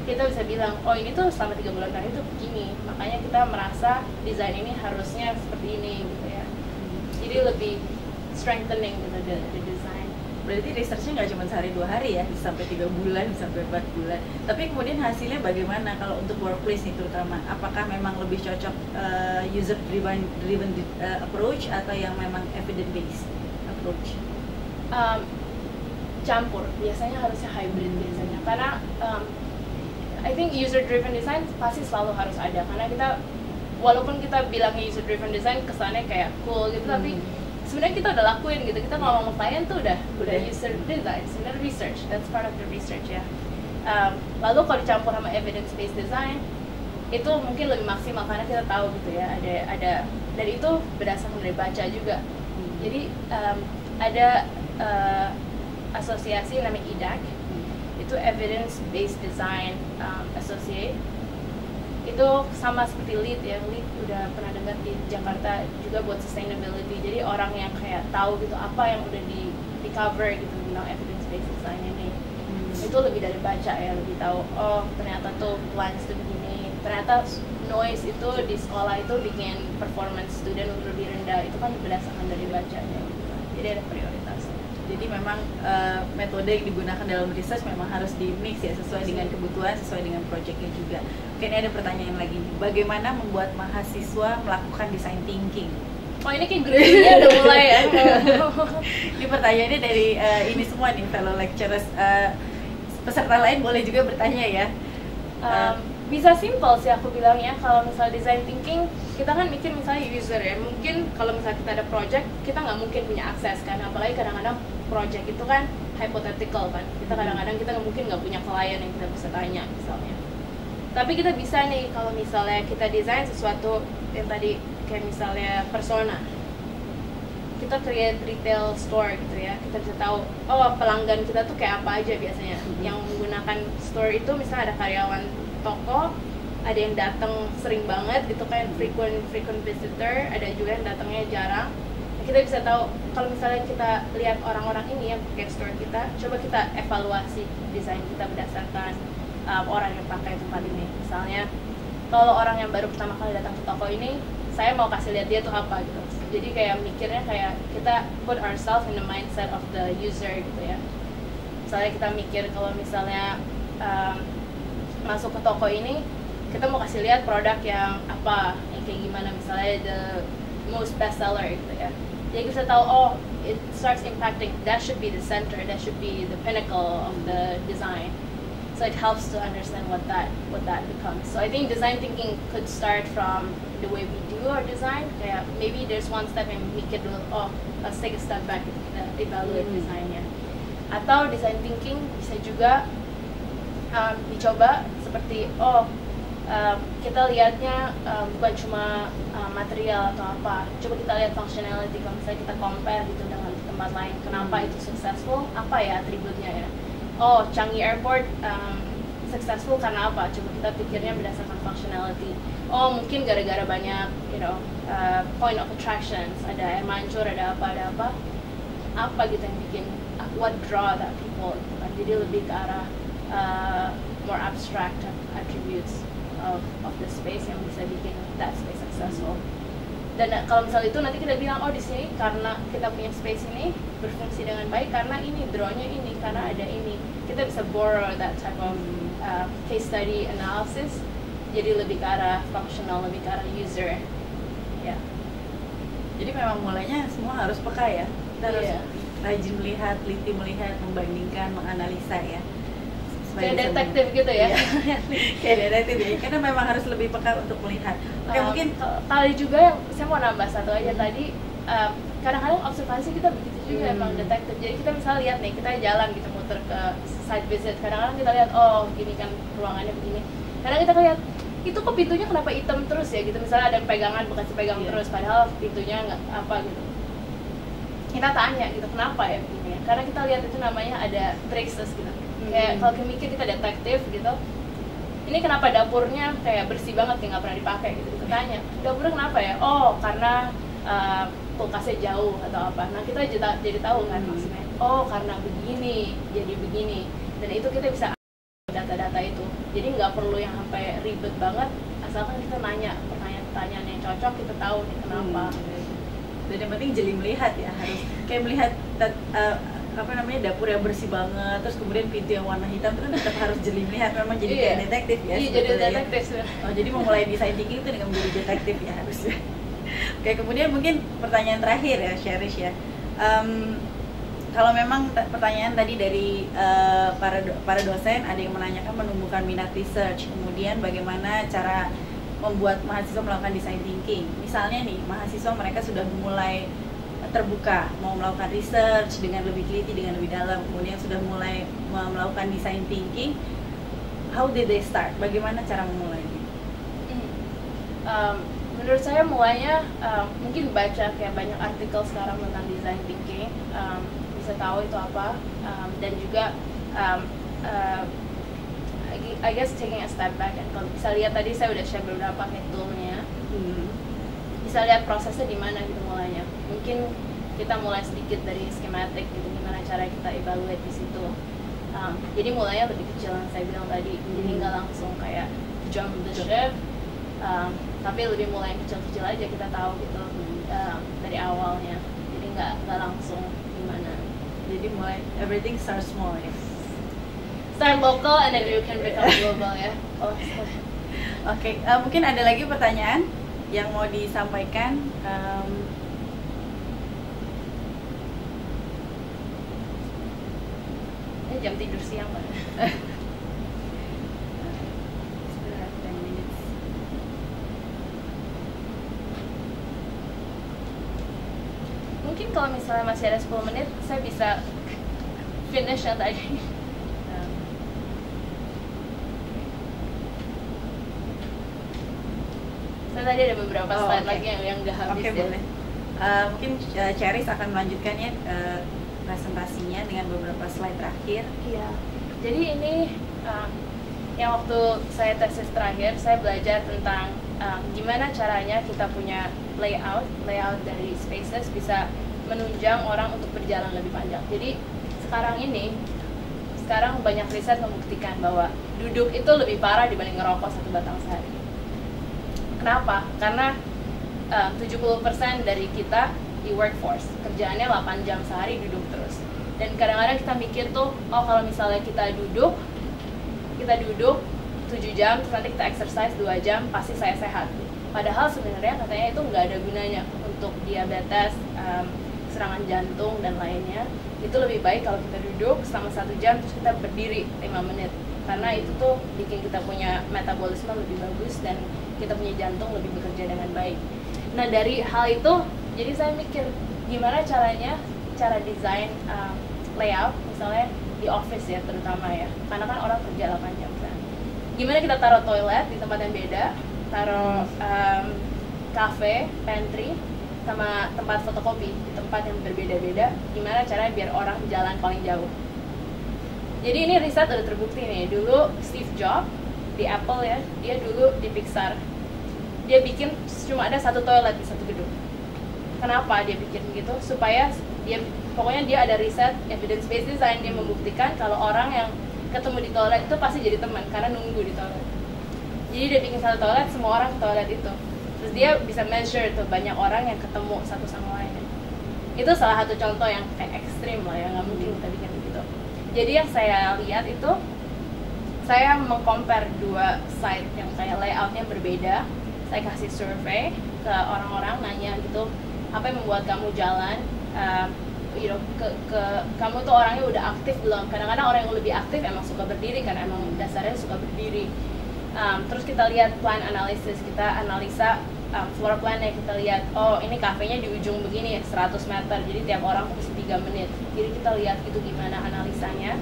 Speaker 2: Kita bisa bilang, ini tuh selama 3 bulan terakhir tuh begini. Makanya kita merasa desain ini harusnya seperti ini gitu ya. Jadi lebih strengthening gitu the design.
Speaker 3: berarti researchnya nggak cuma sehari 2 hari ya, bisa sampai 3 bulan, bisa sampai 4 bulan. Tapi kemudian hasilnya bagaimana kalau untuk workplace nih terutama? Apakah memang lebih cocok user driven approach atau yang memang evidence based approach?
Speaker 2: Campur, biasanya harusnya hybrid biasanya, karena I think user driven design pasti selalu harus ada, karena kita walaupun kita bilangnya user driven design kesannya kayak cool gitu, tapi sebenarnya kita udah lakuin gitu, kita ngomong sama klien tuh udah user design, sebenarnya research, that's part of the research ya. Lalu kalau dicampur sama evidence based design itu mungkin lebih maksimal karena kita tahu gitu ya, ada dan itu berdasarkan dari baca juga. Jadi ada asosiasi namanya IDAC, itu Evidence Based Design Associate. Itu sama seperti LEED ya, LEED udah pernah dengar di Jakarta juga buat sustainability. Jadi orang yang kayak tahu gitu apa yang udah di cover gitu tentang evidence based design ini. Itu lebih dari baca ya, lebih tahu oh ternyata tuh plans tuh begini, ternyata noise itu di sekolah itu bikin performance student lebih rendah, itu kan berdasarkan dari bacanya gitu. Jadi ada prioritasnya.
Speaker 3: Jadi memang metode yang digunakan dalam research memang harus di mix ya, sesuai dengan kebutuhan, sesuai dengan projectnya juga. Oke, ini ada pertanyaan lagi nih. Bagaimana membuat mahasiswa melakukan design thinking?
Speaker 2: Oh ini kayak gurunya udah mulai ya.
Speaker 3: Ini pertanyaannya dari ini semua nih, fellow lecturers. Peserta lain boleh juga bertanya ya.
Speaker 2: Bisa simple sih aku bilangnya. Kalau misal design thinking, kita kan mikir misalnya user ya, mungkin kalau misalnya kita ada project, kita nggak mungkin punya akses kan, apalagi kadang-kadang project itu kan hypothetical kan, kita kadang-kadang kita mungkin nggak punya klien yang kita bisa tanya misalnya. Tapi kita bisa nih kalau misalnya kita desain sesuatu yang tadi kayak misalnya persona, kita create retail store gitu ya, kita bisa tahu oh pelanggan kita tuh kayak apa aja biasanya. Yang menggunakan store itu misalnya ada karyawan toko, ada yang datang sering banget gitu kan, frequent visitor, ada juga yang datangnya jarang. Kita bisa tahu kalau misalnya kita lihat orang-orang ini yang pakai store kita, coba kita evaluasi desain kita berdasarkan orang yang pakai tempat ini. Misalnya kalau orang yang baru pertama kali datang ke toko ini, saya mau kasih lihat dia tuh apa gitu. Jadi kayak mikirnya kayak kita put ourselves in the mindset of the user gitu ya. Misalnya kita mikir kalau misalnya masuk ke toko ini, kita mau kasih lihat produk yang apa, yang kayak gimana, misalnya the most best seller gitu ya. Jadi kita tahu oh it starts impacting, that should be the center, that should be the pinnacle of the design. So it helps to understand what that becomes. So I think design thinking could start from the way we do our design. Kayak maybe there's one step yang mikir dulu, oh let's take a step back, kita evaluate desainnya. Atau design thinking bisa juga dicoba seperti kita lihatnya bukan cuma material atau apa, coba kita lihat functionality. Kalau misalnya kita compare gitu dengan tempat lain, kenapa itu successful, apa ya atributnya ya. Oh, Changi Airport successful karena apa, coba kita pikirnya berdasarkan functionality. Oh mungkin gara-gara banyak point of attractions, ada air mancur, ada apa gitu yang bikin what draw that people gitu kan. Jadi lebih ke arah more abstract attributes of the space yang bisa bikin that space successful. Dan kalau misalnya itu nanti kita bilang oh di sini karena kita punya space ini berfungsi dengan baik karena ini drawnya ini, karena ada ini. Kita bisa borrow that type of case study analysis. Jadi lebih ke arah functional, lebih ke arah user. Ya.
Speaker 3: Jadi memang mulainya semua harus peka ya. Kita harus rajin melihat, teliti melihat, membandingkan, menganalisa ya.
Speaker 2: Kayak detektif gitu ya.
Speaker 3: Kayak detektif ya, karena memang harus lebih peka untuk melihat. Oke, mungkin
Speaker 2: kali juga yang saya mau nambah satu aja tadi, kadang-kadang observasi kita begitu juga emang detektif. Jadi kita misalnya lihat nih, kita jalan gitu muter ke site visit, kadang-kadang kita lihat oh gini kan ruangannya begini. Kadang kita lihat itu kok pintunya kenapa hitam terus ya gitu, misalnya ada pegangan bekas pegang terus padahal pintunya nggak apa gitu. Kita tanya gitu kenapa ya begini, karena kita lihat itu namanya ada traces gitu. Kayak kalau mikir kita detektif gitu, ini kenapa dapurnya kayak bersih banget kayak nggak pernah dipakai gitu. Kita tanya dapurnya kenapa ya, oh karena kulkasnya jauh atau apa. Nah kita jadi tahu kan maksudnya, oh karena begini jadi begini, dan itu kita bisa data-data itu. Jadi nggak perlu yang sampai ribet banget, asalkan kita nanya pertanyaan-pertanyaan yang cocok, kita tahu nih kenapa.
Speaker 3: Dan yang penting jeli melihat ya, harus kayak melihat apa namanya, dapur yang bersih banget, terus kemudian pintu yang warna hitam itu kan tetap harus jeli melihat, memang jadi kayak detektif ya.
Speaker 2: Iya, jadi
Speaker 3: sebetulnya.
Speaker 2: detektif.
Speaker 3: Oh, jadi memulai design thinking itu dengan menjadi detektif ya harusnya. Oke, kemudian mungkin pertanyaan terakhir ya, Cherish ya. Kalau memang pertanyaan tadi dari para dosen ada yang menanyakan menumbuhkan minat research, kemudian bagaimana cara membuat mahasiswa melakukan design thinking. Misalnya nih, mahasiswa mereka sudah mulai terbuka, mau melakukan research dengan lebih teliti, dengan lebih dalam, kemudian sudah mulai melakukan design thinking. How did they start? Bagaimana cara memulainya?
Speaker 2: Menurut saya mulainya mungkin baca kayak banyak artikel sekarang tentang design thinking, bisa tahu itu apa, dan juga I guess taking a step back, and kalau bisa lihat tadi saya udah share beberapa toolnya, bisa lihat prosesnya di mana gitu mulainya. Mungkin kita mulai sedikit dari schematic gitu, gimana cara kita evaluate di situ. Jadi mulainya lebih kecil yang saya bilang tadi, jadi nggak langsung kayak jump the ship, tapi lebih mulai kecil-kecil aja, kita tahu gitu dari awalnya. Jadi nggak langsung gimana.
Speaker 3: Jadi mulai everything starts small ya.
Speaker 2: Start local and then you can become global ya.
Speaker 3: Oke, mungkin ada lagi pertanyaan yang mau disampaikan.
Speaker 2: Ini jam tidur siang Pak. Mungkin kalau misalnya masih ada 10 menit, saya bisa finish yang tadi. Saya tadi ada beberapa slide lagi yang udah habis.
Speaker 3: Oke, boleh. Mungkin Cherish akan melanjutkannya presentasinya dengan beberapa slide terakhir.
Speaker 2: Iya. Jadi ini yang waktu saya tesis terakhir, saya belajar tentang gimana caranya kita punya layout dari spaces bisa menunjang orang untuk berjalan lebih panjang. Jadi sekarang banyak riset membuktikan bahwa duduk itu lebih parah dibanding ngerokok 1 batang sehari. Kenapa? Karena 70% dari kita di workforce, kerjaannya 8 jam sehari duduk terus. Dan kadang-kadang kita mikir tuh, oh kalau misalnya kita duduk 7 jam, terus nanti kita exercise 2 jam, pasti saya sehat. Padahal sebenarnya katanya itu nggak ada gunanya untuk diabetes, serangan jantung, dan lainnya. Itu lebih baik kalau kita duduk selama 1 jam, terus kita berdiri 5 menit. Karena itu tuh bikin kita punya metabolisme lebih bagus dan kita punya jantung lebih bekerja dengan baik. Nah dari hal itu, jadi saya mikir gimana cara desain layout, misalnya di office ya terutama ya, karena kan orang kerja 8 jam kan. Gimana kita taruh toilet di tempat yang beda, taruh cafe, pantry, sama tempat fotokopi di tempat yang berbeda-beda. Gimana caranya biar orang jalan paling jauh. Jadi ini riset udah terbukti nih. Dulu Steve Jobs di Apple ya, dia dulu di Pixar, dia bikin cuma ada 1 toilet di 1 gedung. Kenapa dia bikin gitu? Supaya pokoknya dia ada riset evidence based design, dia membuktikan kalau orang yang ketemu di toilet itu pasti jadi teman karena nunggu di toilet. Jadi dia bikin 1 toilet, semua orang ke toilet itu. Terus dia bisa measure tuh banyak orang yang ketemu satu sama lain. Itu salah satu contoh yang kayak ekstrim lah ya, nggak mungkin kita bikin begitu. Jadi yang saya lihat itu, saya mengcompare 2 site yang kayak layoutnya berbeda. Saya kasih survei ke orang-orang, nanya gitu, apa yang membuat kamu jalan, kamu tuh orangnya udah aktif belum? Kadang-kadang orang yang lebih aktif emang suka berdiri kan, emang dasarnya suka berdiri. Terus kita lihat plan analysis, kita analisa floor plan-nya, kita lihat, oh ini kafenya di ujung begini 100 meter, jadi tiap orang tuh mesti 3 menit. Jadi kita lihat itu gimana analisanya.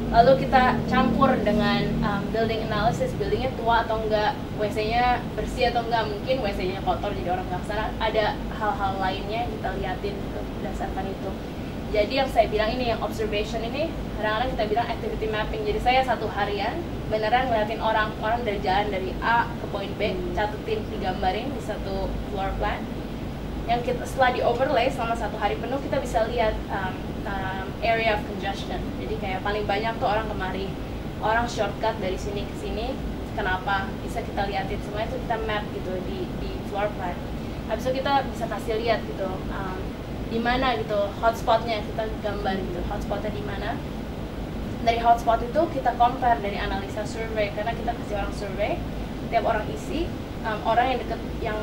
Speaker 2: Lalu kita campur dengan building analysis, buildingnya tua atau enggak, WC-nya bersih atau enggak, mungkin WC-nya kotor jadi orang nggak kesana. Ada hal-hal lainnya yang kita liatin gitu, berdasarkan itu. Jadi yang saya bilang ini, yang observation ini, kadang-kadang kita bilang activity mapping. Jadi saya 1 harian beneran ngeliatin orang dari jalan dari A ke poin B, catetin, digambarin di 1 floor plan. Yang kita setelah di overlay selama 1 hari penuh, kita bisa lihat area of congestion. Jadi kayak paling banyak tuh orang kemari, orang shortcut dari sini ke sini, kenapa? Bisa kita liatin semuanya, itu kita map gitu di floor plan. Habis itu kita bisa kasih lihat gitu, di mana gitu hotspotnya, kita gambar gitu hotspotnya di mana. Dari hotspot itu kita compare dari analisa survei, karena kita kasih orang survei, tiap orang isi orang yang deket, yang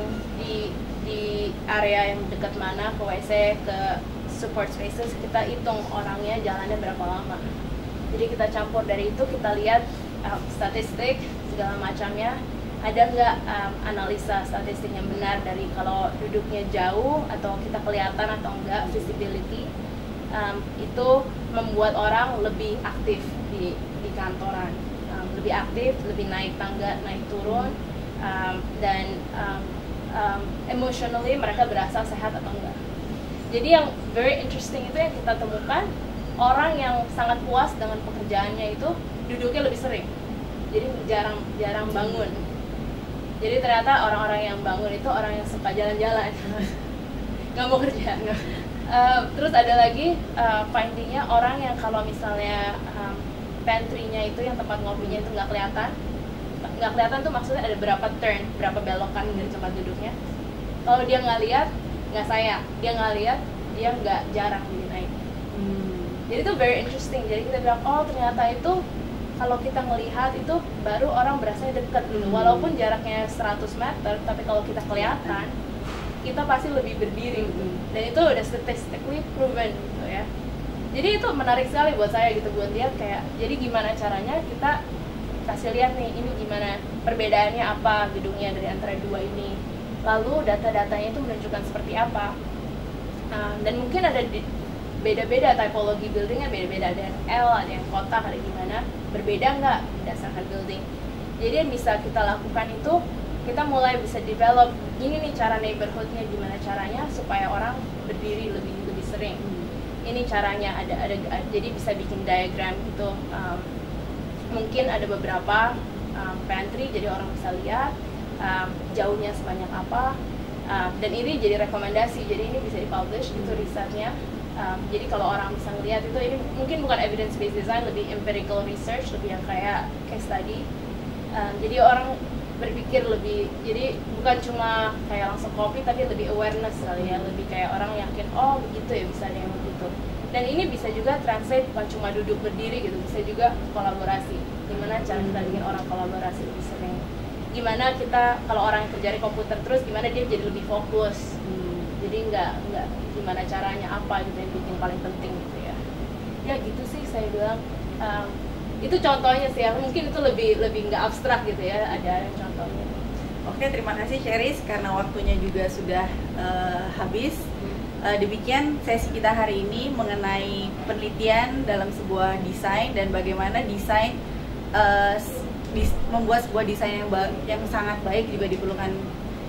Speaker 2: di area yang dekat mana ke WC, ke support spaces, kita hitung orangnya jalannya berapa lama. Jadi kita campur dari itu, kita lihat statistik segala macamnya, ada nggak analisa statistik yang benar dari kalau duduknya jauh atau kita kelihatan atau enggak, visibility. Itu membuat orang lebih aktif di kantoran, lebih aktif, lebih naik tangga, naik turun, dan emotionally mereka berasa sehat atau enggak. Jadi yang very interesting itu yang kita temukan, orang yang sangat puas dengan pekerjaannya itu duduknya lebih sering, jadi jarang bangun. Jadi ternyata orang-orang yang bangun itu orang yang suka jalan-jalan, nggak mau kerja. Terus ada lagi findingnya, orang yang kalau misalnya pantry-nya itu, yang tempat ngopinya itu nggak kelihatan tuh maksudnya ada berapa turn, berapa belokan dari tempat duduknya. Kalau dia nggak lihat, nggak sayang, dia nggak lihat, dia nggak jarang jadi naik. Jadi itu very interesting. Jadi kita bilang, oh ternyata itu kalau kita ngelihat itu baru orang berasa dekat dulu, walaupun jaraknya 100 meter, tapi kalau kita kelihatan, kita pasti lebih berdiri, dan itu udah statistically proven gitu ya. Jadi itu menarik sekali buat saya gitu, buat lihat kayak, jadi gimana caranya kita kasih lihat nih, ini gimana perbedaannya apa gedungnya dari antara dua ini, lalu data-datanya itu menunjukkan seperti apa. Dan mungkin ada beda-beda typologi buildingnya, beda-beda, ada yang L, ada yang kotak, ada gimana, berbeda nggak berdasarkan building. Jadi yang bisa kita lakukan itu, kita mulai bisa develop ini nih cara neighborhoodnya, gimana caranya supaya orang berdiri lebih sering. Ini caranya ada jadi bisa bikin diagram gitu. Mungkin ada beberapa pantry, jadi orang bisa lihat jauhnya sebanyak apa, dan ini jadi rekomendasi, jadi ini bisa dipublish itu risetnya. Jadi kalau orang bisa ngelihat itu, ini mungkin bukan evidence based design, lebih empirical research, lebih yang kayak case study. Jadi orang berpikir lebih, jadi bukan cuma kayak langsung copy, tapi lebih awareness kali ya, lebih kayak orang yakin, oh begitu ya, bisa ada yang begitu. Dan ini bisa juga translate, bukan cuma duduk berdiri gitu, bisa juga kolaborasi. Gimana cara kita bikin orang kolaborasi lebih sering, gimana kita, kalau orang yang kerja di komputer terus, gimana dia jadi lebih fokus. Jadi nggak gimana caranya, apa gitu yang bikin paling penting gitu ya. Ya gitu sih saya bilang. Itu contohnya sih ya, mungkin itu lebih nggak abstrak gitu ya, ada contohnya.
Speaker 1: Oke, terima kasih Cheris, karena waktunya juga sudah habis. Demikian sesi kita hari ini mengenai penelitian dalam sebuah desain, dan bagaimana desain membuat sebuah desain yang sangat baik juga diperlukan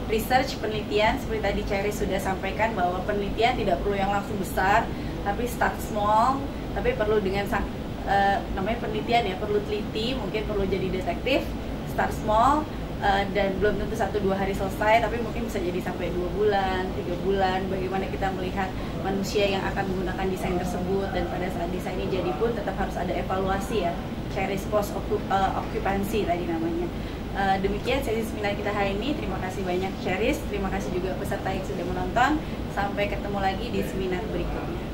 Speaker 1: research, penelitian. Seperti tadi Cheris sudah sampaikan bahwa penelitian tidak perlu yang langsung besar, tapi start small, tapi perlu dengan namanya penelitian ya, perlu teliti, mungkin perlu jadi detektif, start small, dan belum tentu 1-2 hari selesai, tapi mungkin bisa jadi sampai 2 bulan, 3 bulan. Bagaimana kita melihat manusia yang akan menggunakan desain tersebut, dan pada saat desain ini jadi pun tetap harus ada evaluasi ya, Cheris post occupancy tadi namanya. Demikian sesi seminar kita hari ini. Terima kasih banyak Cheris, terima kasih juga peserta yang sudah menonton. Sampai ketemu lagi di seminar berikutnya.